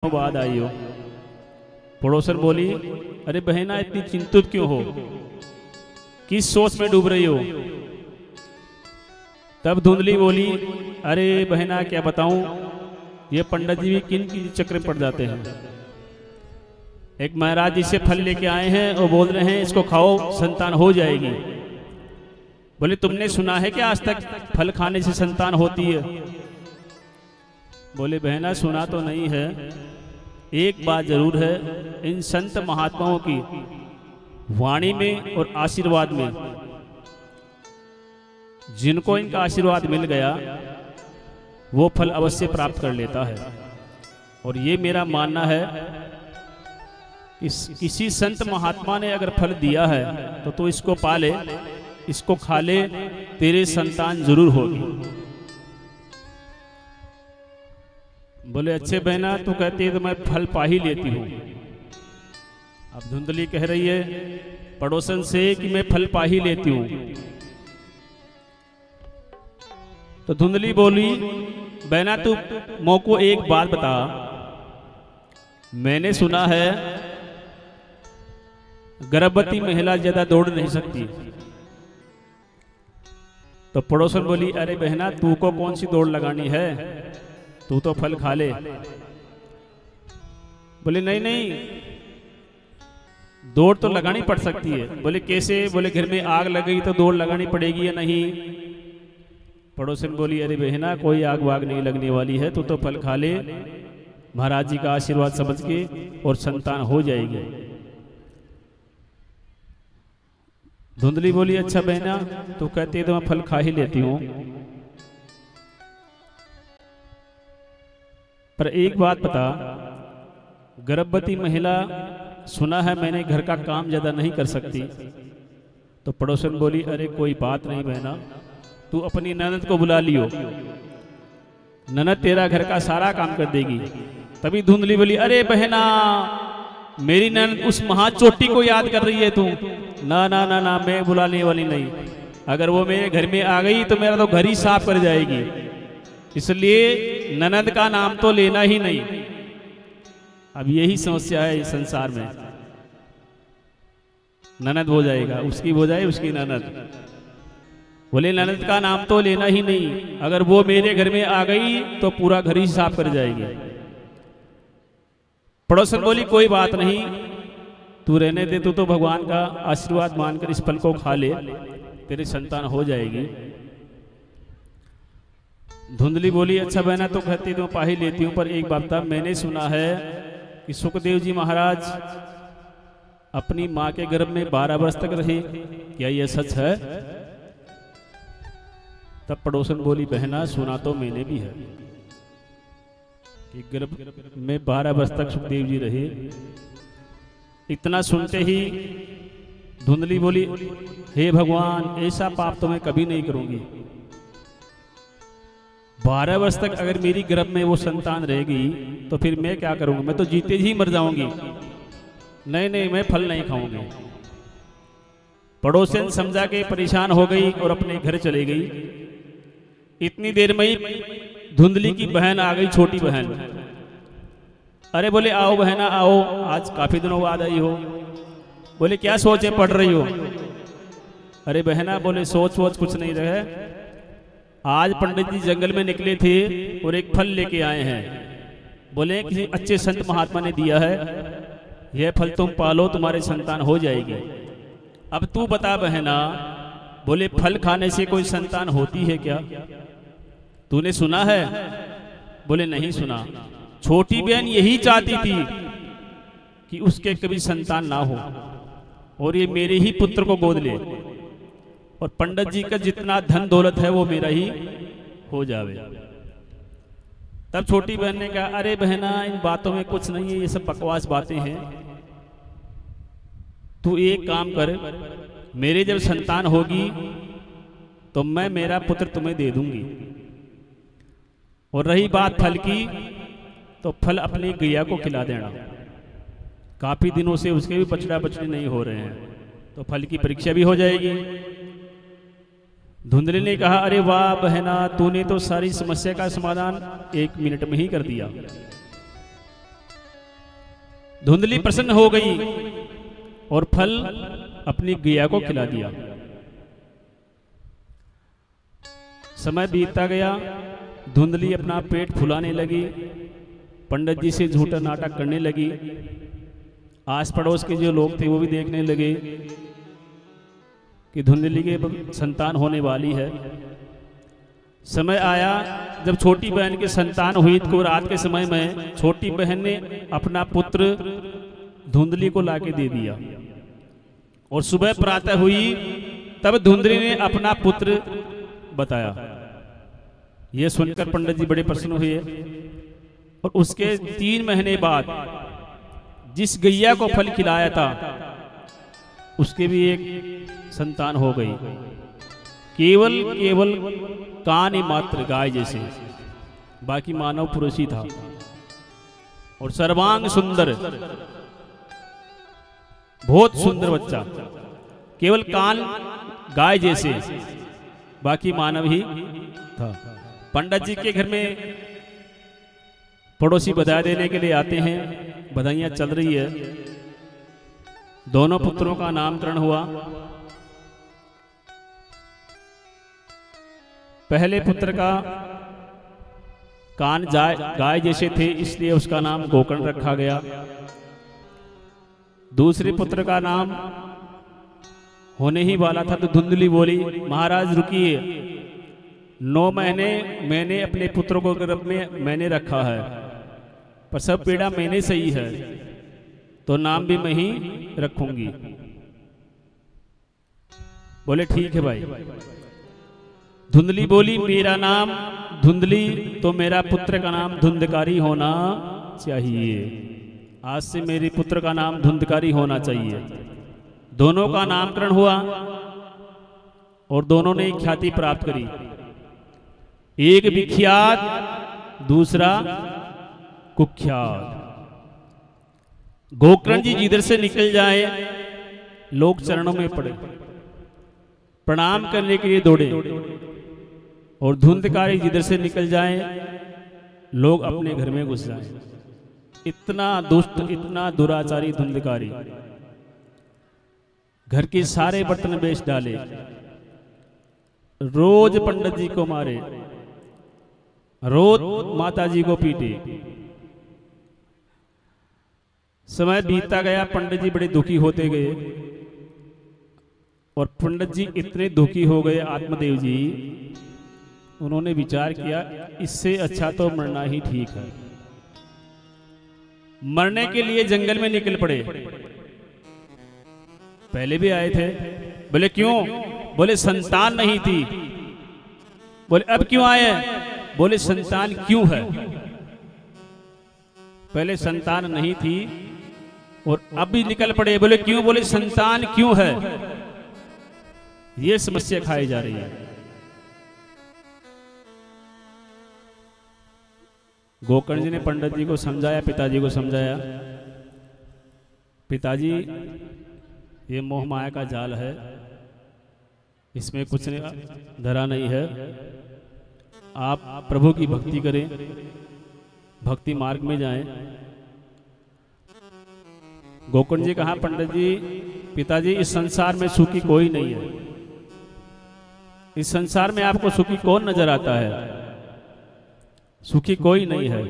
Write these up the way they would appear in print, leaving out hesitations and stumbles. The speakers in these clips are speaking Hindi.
बाद आई हो। पड़ोसन बोली, अरे बहना इतनी चिंतित क्यों हो, किस सोच में डूब रही हो। तब धुंधली बोली, अरे बहना क्या बताऊं, ये पंडित जी भी किन किन चक्कर में पड़ जाते हैं। एक महाराज जी से फल लेके आए हैं और बोल रहे हैं इसको खाओ संतान हो जाएगी। बोले तुमने सुना है कि आज तक फल खाने से संतान होती है। बोले बहना सुना तो नहीं है, एक बात जरूर है, इन संत महात्माओं की वाणी में और आशीर्वाद में जिनको इनका आशीर्वाद मिल गया वो फल अवश्य प्राप्त कर लेता है। और ये मेरा मानना है कि किसी संत महात्मा ने अगर फल दिया है तो तू इसको पा ले, इसको खा ले, तेरे संतान जरूर होगी। बोले अच्छे बहना तू कहती है तो मैं फल पा ही लेती हूँ। अब धुंधली कह रही है पड़ोसन से कि मैं फल पा ही लेती हूँ। तो धुंधली बोली, बहना तू मोको एक बात बता, मैंने सुना है गर्भवती महिला ज्यादा दौड़ नहीं सकती। तो पड़ोसन बोली, अरे बहना तू को कौन सी दौड़ लगानी है, तू तो फल खा ले। बोले नहीं नहीं, दौड़ तो लगानी पड़ सकती है। बोले कैसे। बोले घर में आग लग गई तो दौड़ लगानी पड़ेगी या नहीं। पड़ोसन बोली, अरे बहना कोई आग वाग नहीं लगने वाली है, तू तो फल खा ले, महाराज जी का आशीर्वाद समझ के, और संतान हो जाएगी। धुंधली बोली, अच्छा बहना तू कहती है तो मैं फल खा ही लेती हूं, पर एक बात बता, गर्भवती महिला सुना है मैंने घर का काम ज्यादा नहीं कर सकती। तो पड़ोसन बोली, अरे कोई बात नहीं बहना, तू अपनी ननद को बुला लियो, ननद तेरा घर का सारा काम कर देगी। तभी धुंधली बोली, अरे बहना मेरी ननद उस महाचोटी को याद कर रही है तू। ना ना ना ना, मैं बुलाने वाली नहीं, अगर वो मेरे घर में आ गई तो मेरा तो घर ही साफ कर जाएगी, इसलिए ननद का नाम तो लेना ही नहीं। अब यही समस्या है इस संसार में, ननद हो जाएगा, उसकी हो जाए उसकी ननद। बोले ननद का नाम तो लेना ही नहीं, अगर वो मेरे घर में आ गई तो पूरा घर ही साफ कर जाएगी। पड़ोसन बोली, कोई बात नहीं, तू रहने दे, तू तो भगवान का आशीर्वाद मानकर इस फल को खा ले, तेरी संतान हो जाएगी। धुंधली बोली, अच्छा बहना तो कहती तो पा ही लेती हूँ, पर एक बात था, मैंने सुना है कि सुखदेव जी महाराज अपनी माँ के गर्भ में 12 वर्ष तक रहे, क्या यह सच है। तब पड़ोसन बोली, बहना सुना तो मैंने भी है कि गर्भ में 12 वर्ष तक सुखदेव जी रहे। इतना सुनते ही धुंधली बोली, हे भगवान ऐसा पाप तो मैं कभी नहीं करूंगी। 12 वर्ष तक अगर मेरी गर्भ में वो संतान रहेगी तो फिर मैं क्या करूंगा, मैं तो जीते ही मर जाऊंगी। नहीं नहीं, मैं फल नहीं खाऊंगी। पड़ोसन समझा के परेशान हो गई और अपने घर चले गई। इतनी देर में ही धुंधली की बहन आ गई, छोटी बहन। अरे बोले आओ बहना आओ, आज काफी दिनों बाद आई हो। बोले क्या सोचे पढ़ रही हो। अरे बहना बोले सोच वोच कुछ नहीं रहे, आज पंडित जी जंगल में निकले थे और एक फल लेके आए हैं। बोले किसी अच्छे संत महात्मा ने दिया है, यह फल तुम पालो, तुम्हारे संतान हो जाएगी। अब तू बता बहना, बोले फल खाने से कोई संतान होती है क्या, तूने सुना है। बोले नहीं सुना। छोटी बहन यही चाहती थी कि उसके कभी संतान ना हो और ये मेरे ही पुत्र को गोद ले, और पंडित जी का जितना धन दौलत है वो मेरा ही हो जावे। तब छोटी बहन ने कहा, अरे बहना इन बातों में कुछ नहीं है, ये सब बकवास बातें हैं। तू एक काम कर, मेरे जब संतान होगी तो मैं मेरा पुत्र तुम्हें दे दूंगी, और रही बात फल की तो फल अपनी गैया को खिला देना। काफी दिनों से उसके भी बछड़ा बछड़ी नहीं हो रहे हैं, तो फल की परीक्षा भी हो जाएगी। धुंधली ने कहा, अरे वाह बहना, तूने तो सारी समस्या का समाधान 1 मिनट में ही कर दिया। धुंधली प्रसन्न हो गई और फल अपनी गैया को खिला दिया। समय बीतता गया, धुंधली अपना पेट फुलाने लगी, पंडित जी से झूठा नाटक करने लगी। आस पड़ोस के जो लोग थे वो भी देखने लगे कि धुंधली के संतान होने वाली है। समय आया जब छोटी बहन की संतान हुई तो रात के समय में छोटी बहन ने अपना पुत्र धुंधली को लाके दे दिया और सुबह प्रातः हुई तब धुंधली ने अपना पुत्र बताया। यह सुनकर पंडित जी बड़े प्रसन्न हुए और उसके 3 महीने बाद जिस गैया को फल खिलाया था उसके भी एक संतान हो गई, केवल कान मात्र गाय जैसे, बाकी मानव पुरुष ही था और सर्वांग सुंदर, बहुत सुंदर बच्चा, केवल कान गाय जैसे, बाकी मानव ही था। पंडित जी के घर में पड़ोसी बधाई देने के लिए आते हैं, बधाइयां चल रही है। दोनों पुत्रों का नामकरण हुआ। पहले पुत्र का कान गाय जैसे थे इसलिए उसका नाम गोकर्ण रखा गया। दूसरे पुत्र का नाम होने ही वाला था तो धुंधली बोली, महाराज रुकिए, 9 महीने मैंने अपने पुत्र को गर्भ में मैंने रखा है, पर सब पीड़ा मैंने सही है, तो नाम भी मैं ही रखूंगी। बोले ठीक है भाई। धुंधली बोली, मेरा नाम धुंधली तो मेरा पुत्र का नाम धुंधकारी होना चाहिए। आज से मेरे पुत्र का नाम धुंधकारी होना चाहिए। दोनों का नामकरण हुआ और दोनों ने ख्याति प्राप्त करी, एक विख्यात दूसरा कुख्यात। गोकर्ण जी जिधर से निकल जाए लोग चरणों में पड़े, प्रणाम करने के लिए दौड़े, और धुंधकारी जिधर से निकल जाए लोग अपने घर में घुस जाए। इतना दुष्ट, इतना दुराचारी धुंधकारी, घर के सारे बर्तन बेच डाले, रोज पंडित जी को मारे, रोज माता जी को पीटे। समय बीतता गया, पंडित जी बड़े दुखी होते गए और पंडित जी इतने दुखी हो गए, आत्मदेव जी, उन्होंने विचार किया इससे अच्छा तो मरना ही ठीक है। मरने के लिए जंगल में निकल पड़े। पहले भी आए थे। बोले क्यों? बोले संतान नहीं थी। बोले अब क्यों आए? बोले संतान क्यों है? पहले संतान नहीं थी और अब भी निकल पड़े। बोले क्यों? बोले संतान क्यों है? ये समस्या खाई जा रही है। गोकर्ण जी ने पंडित जी को समझाया, पिताजी को समझाया, पिताजी ये मोह माया का जाल है, इसमें कुछ धरा नहीं है। आप प्रभु की भक्ति करें, भक्ति मार्ग में जाएं। गोकर्ण जी कहा, पंडित जी, पिताजी इस संसार में सुखी कोई नहीं है। इस संसार में आपको सुखी कौन नजर आता है? सुखी कोई नहीं है।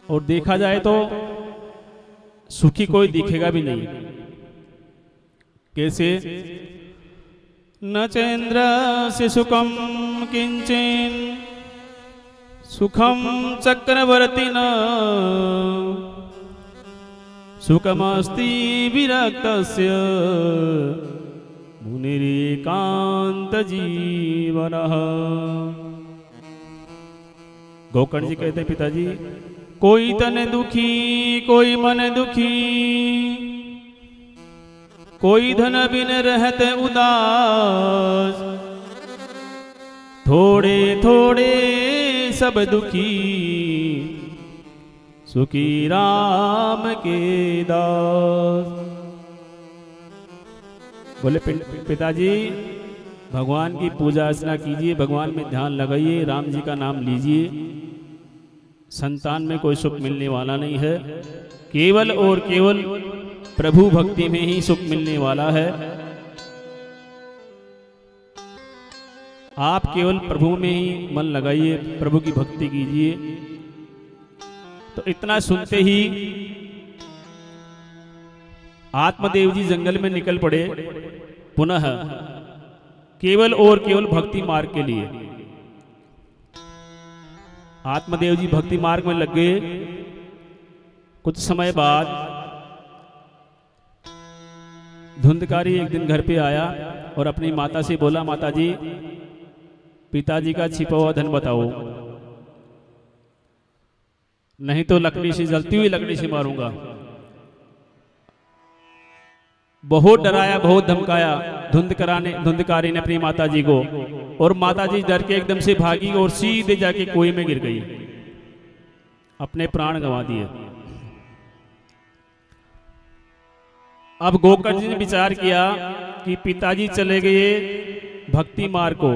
और देखा जाए तो सुखी कोई दिखेगा भी नहीं। कैसे? न चेन्द्र से सुखम किंचन सुखम चक्रवर्ती न सुखमस्ति विरक्तस्य मुनिरेकांत जीवनः। गोकर्ण जी कहते, पिताजी, कोई तन दुखी, कोई मन दुखी, कोई धन बिन रहते उदास, थोड़े थोड़े सब दुखी, सुखी राम के दास। बोले पिताजी, भगवान की पूजा अर्चना कीजिए, भगवान में ध्यान लगाइए, राम जी का नाम लीजिए, संतान में कोई सुख मिलने वाला नहीं है। केवल और केवल प्रभु भक्ति में ही सुख मिलने वाला है। आप केवल प्रभु में ही मन लगाइए, प्रभु की भक्ति कीजिए। तो इतना सुनते ही आत्मदेव जी जंगल में निकल पड़े पुनः केवल और केवल भक्ति मार्ग के लिए। आत्मदेव जी भक्ति मार्ग में लग गए। कुछ समय बाद धुंधकारी एक दिन घर पे आया और अपनी माता से बोला, माता जी पिताजी का छिपा हुआ धन बताओ, नहीं तो लकड़ी से, जलती हुई लकड़ी से मारूंगा। बहुत डराया, बहुत धमकाया धुंधकारी ने अपनी माताजी को, और माताजी डर के एकदम से भागी और सीधे जाके कुएं में गिर गई, अपने प्राण गंवा दिए। अब गोकर्ण जी ने विचार किया कि पिताजी चले गए भक्ति मार्ग को,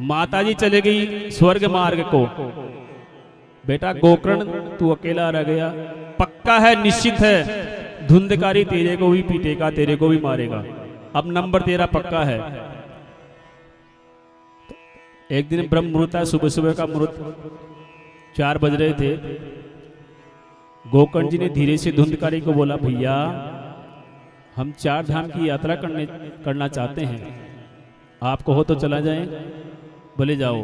माताजी चले गई स्वर्ग मार्ग को, बेटा गोकर्ण तू अकेला रह गया। पक्का है, निश्चित है, धुंधकारी तेरे को भी पीटेगा, तेरे को भी मारेगा। अब नंबर तेरा पक्का है। एक दिन ब्रह्म मुहूर्त था, सुबह सुबह का मुहूर्त, 4 बज रहे थे। गोकर्ण जी ने धीरे से धुंधकारी को बोला, भैया हम 4 धाम की यात्रा करना चाहते हैं, आप कहो तो चला जाए। बोले जाओ।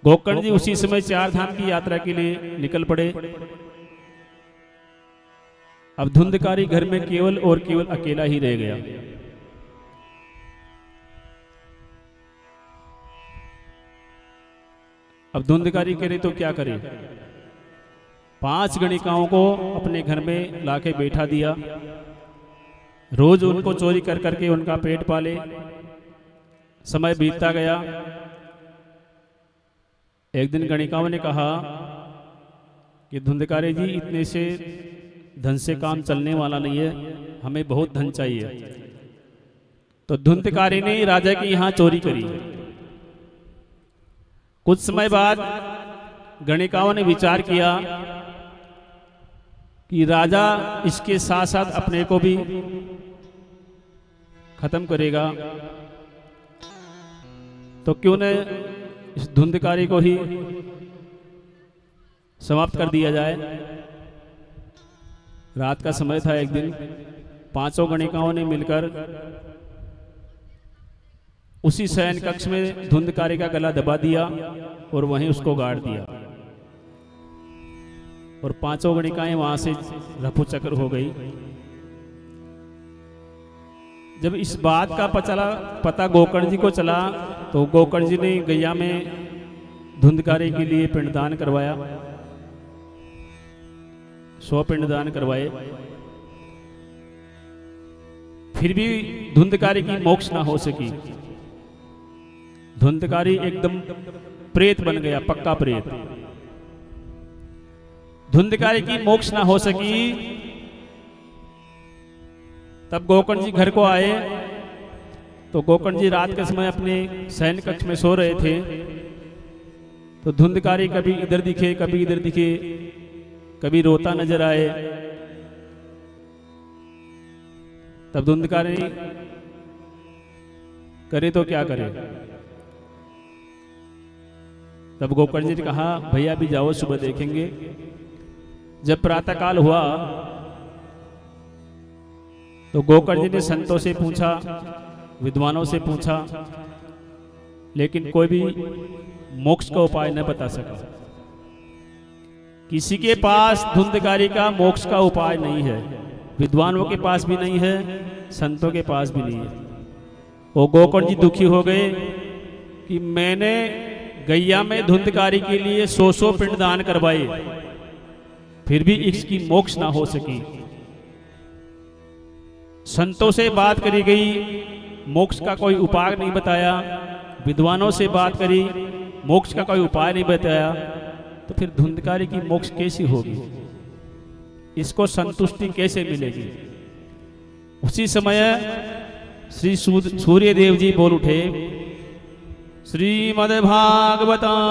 गोकर्ण जी उसी समय 4 धाम की यात्रा के लिए निकल पड़े। अब धुंधकारी घर में केवल और केवल अकेला ही रह गया। अब धुंधकारी करे तो क्या करे। 5 गणिकाओं को अपने घर में लाके बैठा दिया, रोज उनको चोरी कर करके उनका पेट पाले। समय बीतता गया। एक दिन गणिकाओं ने कहा कि धुंधकारी जी इतने से धन से काम चलने वाला नहीं है, हमें बहुत धन चाहिए। तो धुंधकारी ने राजा के यहाँ चोरी करी। कुछ समय बाद गणिकाओं ने विचार किया कि राजा इसके साथ साथ अपने को भी खत्म करेगा, तो क्यों न इस धुंधकारी को ही समाप्त कर दिया जाए। रात का समय था। एक दिन 5 गणिकाओं ने मिलकर उसी शयन कक्ष में धुंधकारी का गला दबा दिया और वहीं उसको गाड़ दिया, और 5 गणिकाएं वहां से रफूचक्कर हो गई। जब इस बात का पता गोकर्ण जी को चला, तो गोकर्ण जी ने गैया में धुंधकारी के लिए पिंडदान करवाया, 100 पिंडदान करवाए। फिर भी धुंधकारी की मोक्ष ना हो सकी। धुंधकारी एकदम प्रेत बन गया, पक्का प्रेत। धुंधकारी की मोक्ष ना हो सकी। तब गोकर्ण जी घर को आए, तो गोकर्ण जी रात के समय अपने शयन कक्ष में सो रहे थे। तो धुंधकारी कभी इधर दिखे, कभी इधर दिखे, कभी रोता नजर आए। तब धुंधकारी करे तो क्या करे। तब गोकर्ण जी ने कहा, भैया भी जाओ, सुबह देखेंगे। जब प्रातःकाल हुआ तो गोकर्ण जी ने संतों से पूछा, विद्वानों से पूछा, लेकिन कोई भी मोक्ष का उपाय न बता सका। किसी के पास धुंधकारी का मोक्ष का उपाय नहीं है, विद्वानों के पास भी नहीं है, संतों के पास भी नहीं है। वो गोकर्ण जी दुखी हो गए कि मैंने गैया में धुंधकारी के लिए 100 पिंडदान करवाए, फिर भी इसकी मोक्ष ना हो सकी। संतों से बात करी गई, मोक्ष का कोई उपाय नहीं बताया। विद्वानों से बात करी, मोक्ष का कोई उपाय नहीं बताया। तो फिर धुंधकारी की मोक्ष कैसी होगी, इसको संतुष्टि कैसे मिलेगी। उसी समय श्री सूर्यदेव जी बोल उठे, श्रीमद्भागवतम्